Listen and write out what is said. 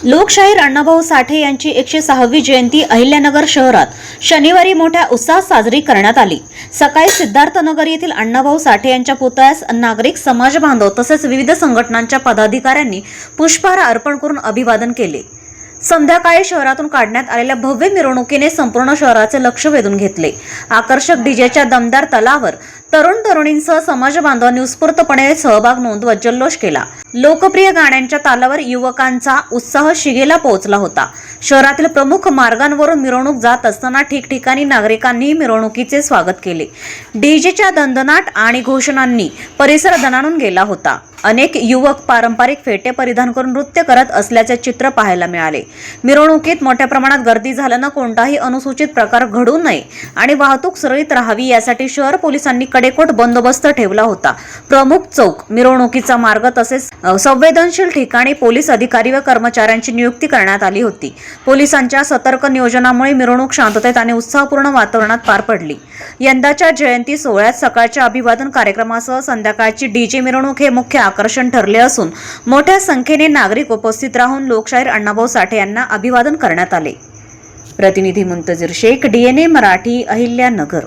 लोकशाहीर अण्णाभाऊ साठे यांची 106वी जयंती अहिल्यानगर शहरात शनिवारी मोठ्या उत्साहात साजरी करण्यात आली। सकाळी सिद्धार्थनगर येथील अण्णाभाऊ साठे यांच्या पुतळ्यास नागरिक, समाज बांधव तसेच विविध संघटनांच्या पदाधिकाऱ्यांनी पुष्पहार अर्पण करून अभिवादन केले। संध्याकाळी शहरातून काढण्यात आलेल्या भव्य मिरवणुकीने संपूर्ण शहराचे लक्ष वेधून घेतले। आकर्षक डीजेच्या दमदार तालावर तरुण तरुणींसह समाज बांधवांनी उत्स्फूर्तपणे सहभाग नोंदवत जल्लोष केला। लोकप्रिय गाण्यांच्या तालावर युवकांचा उत्साह शिगेला पोहोचला होता। शहरातील प्रमुख मार्गांवरून मिरवणूक जात असताना ठिकठिकाणी नागरिकांनी मिरवणुकीचे स्वागत केले। डीजेच्या दणदणाट आणि घोषणांनी परिसर दणाणून गेला होता। अनेक युवक पारंपरिक फेटे परिधान करून नृत्य करत असल्याचे चित्र पाहायला मिळाले। मिरवणुकीत मोठ्या प्रमाणात गर्दी झाल्याने कोणताही अनुचित प्रकार घडू नये आणि वाहतूक सुरळीत राहावी यासाठी शहर पोलिसांनी कडेकोट बंदोबस्त ठेवला होता। प्रमुख चौक, मिरवणुकीचा मार्ग तसेच संवेदनशील ठिकाणी पोलीस अधिकारी व कर्मचाऱ्यांची नियुक्ती करण्यात आली होती। पोलिसांच्या सतर्क नियोजनामुळे मिरवणूक शांततेत आणि उत्साहपूर्ण वातावरणात पार पडली। यंदाच्या जयंती सोहळ्यात सकाळच्या अभिवादन कार्यक्रमासह संध्याकाळची डीजे मिरवणूक हे मुख्य आकर्षण ठरले असून मोठ्या संख्येने नागरिक उपस्थित राहून लोकशाहीर अण्णाभाऊ साठे यांना अभिवादन करण्यात आले। प्रतिनिधी मुंतजीर शेख, DNA मराठी, अहिल्यानगर।